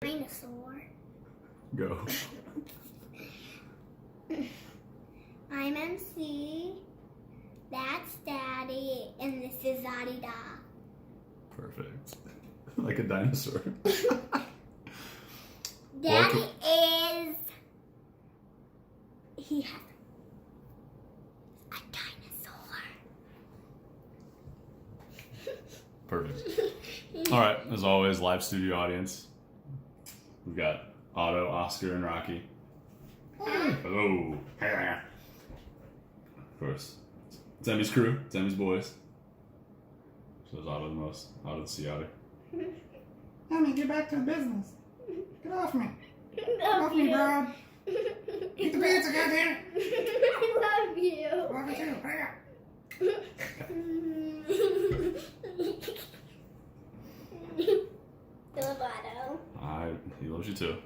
Dinosaur. Go. I'm MC. That's Daddy, and this is Zadida. Perfect. Like a dinosaur. Daddy is. He has a dinosaur. Perfect. All right, as always, live studio audience. We've got Otto, Oscar, and Rocky. Hello. Of course. It's Emmy's crew. It's Emmy's boys. So is Otto the most. Otto the sea otter. Emmy, get back to business. Get off me. Get off me, bro. Eat the pizza, goddamn. I love you. Love you too. Hurry up. Lovato. He loves you too.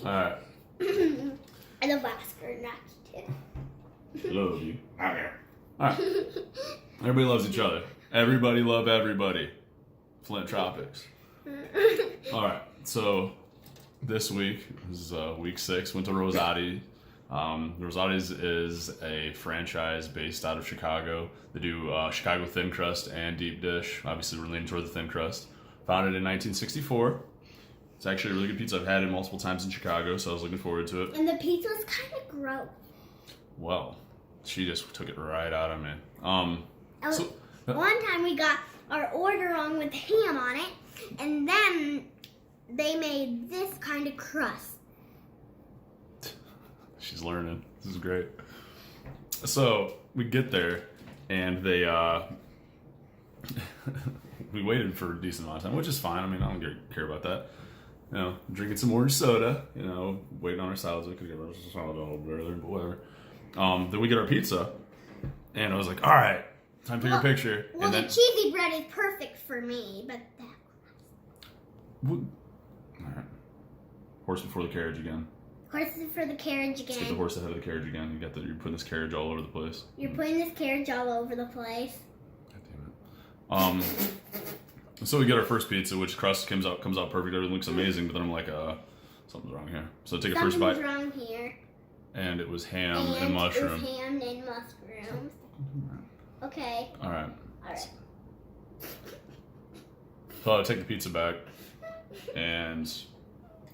Alright. I love Oscar and Rocky too. Love you. Okay. Alright. Everybody loves each other. Everybody love everybody. Flint Tropics. Alright, so this week is week 6. Went to Rosati. Rosati's is a franchise based out of Chicago. They do Chicago thin crust and deep dish. Obviously, we're leaning toward the thin crust. Founded in 1964. It's actually a really good pizza. I've had it multiple times in Chicago, so I was looking forward to it. And the pizza was kind of gross. Well, she just took it right out of me. One time we got our order wrong with ham on it, and then they made this kind of crust. She's learning. This is great. So we get there, and they we waited for a decent amount of time, which is fine. I mean, I don't care about that. You know, drinking some orange soda. You know, waiting on our salads. We could get our salad a little bit earlier, but whatever. Then we get our pizza, and I was like, "All right, time to take a picture." Well, and the then, cheesy bread is perfect for me, but that. all right, horse before the carriage again. Horses for the carriage Let's get the again. horse ahead of the carriage again. You're putting this carriage all over the place. You're putting this carriage all over the place. God damn it. So we get our first pizza, which crust comes out perfect. Everything looks amazing, but then I'm like, something's wrong here. So take a first bite. Something's wrong here. And it was ham and mushroom. It was ham and mushrooms. Okay. All right. All right. So I take the pizza back, and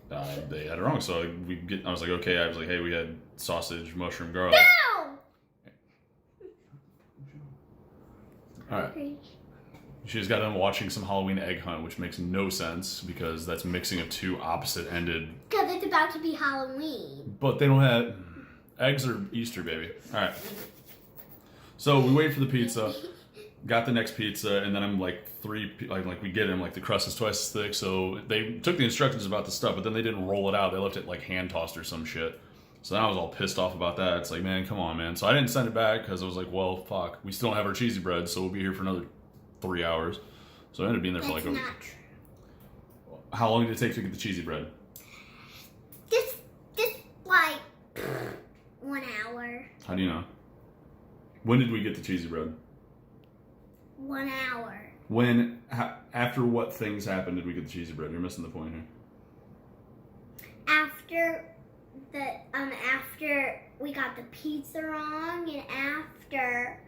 they had it wrong. So I was like, okay. I was like, hey, we had sausage, mushroom, garlic. No! All right. She just got done watching some Halloween egg hunt, which makes no sense because that's mixing of two opposite-ended. Because it's about to be Halloween. But they don't have eggs or Easter, baby. All right. So we wait for the pizza, got the next pizza, and then I'm like we get in, like the crust is twice as thick. So they took the instructions about the stuff, but then they didn't roll it out. They left it like hand tossed or some shit. So then I was all pissed off about that. It's like, man, come on, man. So I didn't send it back because I was like, well, fuck, we still don't have our cheesy bread, so we'll be here for another 3 hours. So I ended up being there for That's like not true. How long did it take to get the cheesy bread? Just like 1 hour. How do you know? When did we get the cheesy bread? 1 hour. After what things happened did we get the cheesy bread? You're missing the point here. After we got the pizza wrong, and after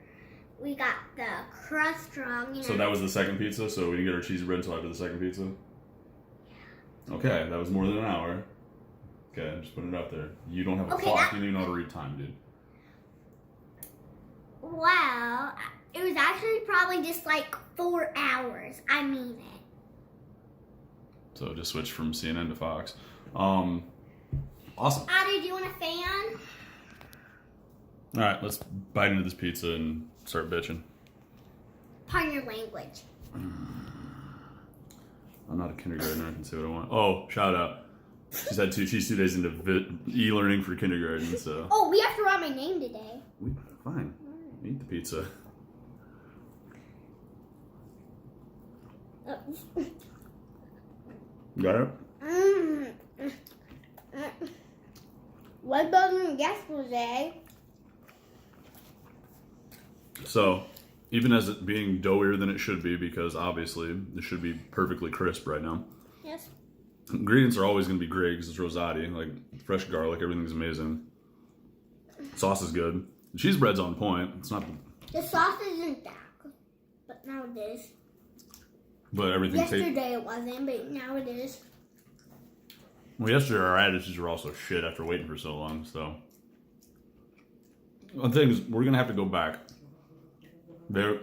we got the crust wrong. And So that was the second pizza, so we didn't get our cheesy bread until after the second pizza? Okay, that was more than an hour. Okay, I'm just putting it out there. You don't have a clock, you don't even know how to read time, dude. Well, it was actually probably just like 4 hours. I mean it. So just switch from CNN to Fox. Awesome. Otter, do you want a fan? Alright, let's bite into this pizza and start bitching. Pardon your language. I'm not a kindergartner, I can say what I want. Oh, shout out. She's 2 days into e-learning for kindergarten, so. Oh, we have to write my name today. Fine. Eat the pizza. Got it? What doesn't yesterday? So, even as it being doughier than it should be, because obviously it should be perfectly crisp right now. Yes. Ingredients are always going to be great because it's Rosati. Like, fresh garlic, everything's amazing. Sauce is good. The cheese bread's on point. It's not... The sauce isn't that good, but now it is. But everything Yesterday it wasn't, but now it is. Well, yesterday our attitudes were also shit after waiting for so long, so... One thing is, we're going to have to go back. We're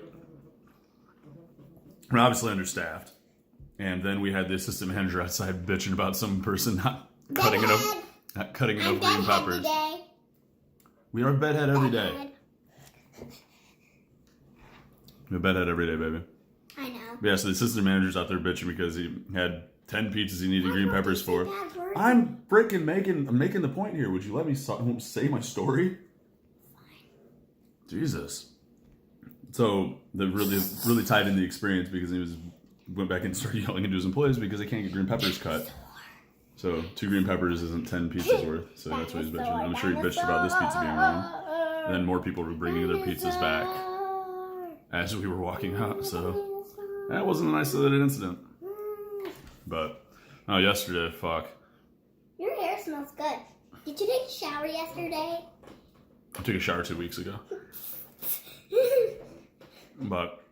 obviously understaffed. And then we had the assistant manager outside bitching about some person not cutting enough green peppers. Today. We are bedhead every day. We're bedhead every day, baby. I know. But yeah, so the assistant manager's out there bitching because he had 10 pizzas he needed green peppers for. I'm freaking making the point here. Would you let me say my story? Jesus. So that really tied in the experience because he went back and started yelling into his employees because they can't get green peppers cut. So 2 green peppers isn't 10 pizzas worth. So that's what he's bitching. I'm sure he bitched about this pizza being wrong. And then more people were bringing their pizzas back as we were walking out. So that wasn't an isolated incident. But yesterday, fuck. Your hair smells good. Did you take a shower yesterday? I took a shower 2 weeks ago. But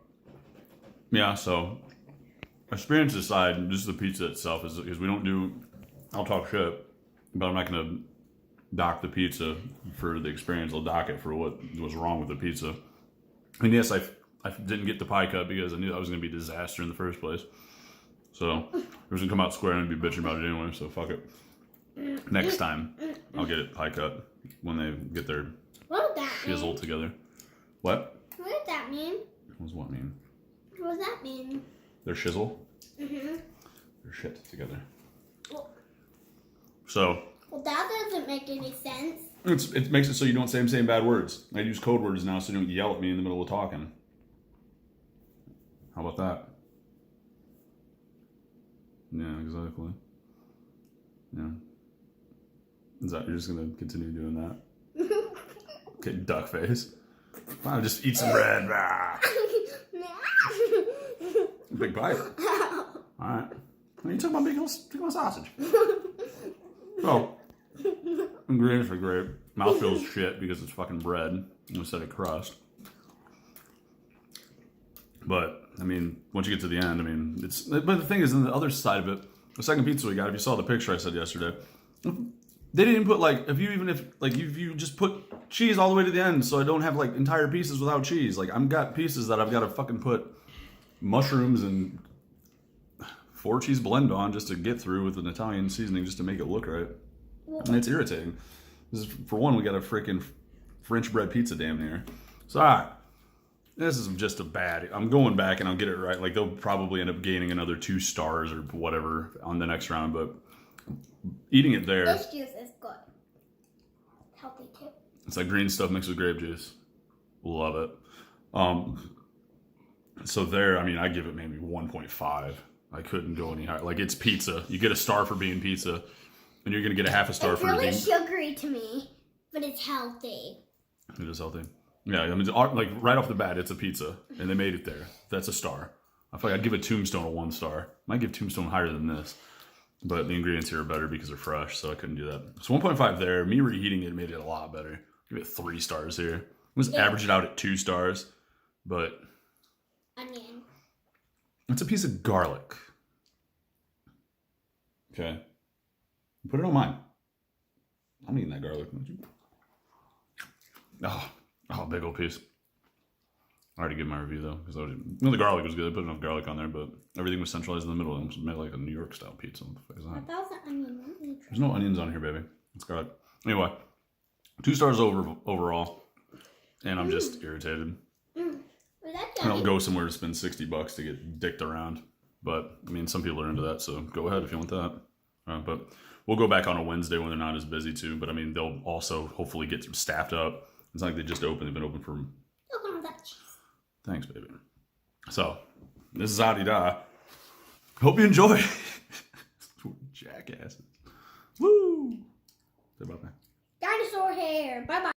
yeah, so experience aside, just the pizza itself is because we don't do. I'll talk shit, but I'm not gonna dock the pizza for the experience. I'll dock it for what was wrong with the pizza. And yes, I didn't get the pie cut because I knew that was gonna be a disaster in the first place. So it was gonna come out square and I'd be bitching about it anyway. So fuck it. Next time I'll get it pie cut when they get their What does that shizzle mean? together. What? What does that mean? What does what mean? What does that mean? Their shizzle? Mm-hmm. Their shit together. Well, So that doesn't make any sense. it makes it so you don't say saying bad words. I use code words now so you don't yell at me in the middle of talking. How about that? Yeah, exactly. Yeah. Is that you're just gonna continue doing that? Okay, duck face. Fine, just eat some bread. Ah. Big bite. Alright. You took my big old sausage. So, ingredients are great. Mouth feels shit because it's fucking bread instead of crust. But, I mean, once you get to the end, I mean, it's... But the thing is, on the other side of it, the second pizza we got, if you saw the picture I said yesterday, they didn't even put, like, if you just put cheese all the way to the end, so I don't have, like, entire pieces without cheese. Like, I've got pieces that I've got to fucking put mushrooms and 4 cheese blend on just to get through with an Italian seasoning just to make it look right. And it's irritating. For one, we got a freaking French bread pizza damn near. So, this is just a bad... I'm going back and I'll get it right. Like, they'll probably end up gaining another 2 stars or whatever on the next round, but eating it there... This juice is good. Healthy, too. It's like green stuff mixed with grape juice. Love it. So there, I mean, I give it maybe 1.5. I couldn't go any higher. Like, it's pizza. You get a star for being pizza, and you're going to get a half a star for being... It's really sugary to me, but it's healthy. It is healthy. Yeah, I mean, like, right off the bat, it's a pizza, and they made it there. That's a star. I feel like I'd give a Tombstone a 1 star. Might give Tombstone higher than this, but the ingredients here are better because they're fresh, so I couldn't do that. So 1.5 there. Me reheating it made it a lot better. Give it 3 stars here. Let's average it out at 2 stars, but... Onion. It's a piece of garlic. Okay. Put it on mine. I'm eating that garlic. Oh, big old piece. I already gave my review though, because the garlic was good. I put enough garlic on there, but everything was centralized in the middle. It was made like a New York style pizza. What the fuck is that? I thought it was an onion. There's no onions on here, baby. It's garlic. Anyway, 2 stars overall, and I'm just irritated. I don't go somewhere to spend $60 to get dicked around, but I mean, some people are into that, so go ahead if you want that. But we'll go back on a Wednesday when they're not as busy too. But I mean, they'll also hopefully get staffed up. It's not like they just opened; they've been open for. Open that cheese. Thanks, baby. So this is Adida. Hope you enjoy. Jackasses. Woo! Say bye bye. Dinosaur hair. Bye bye.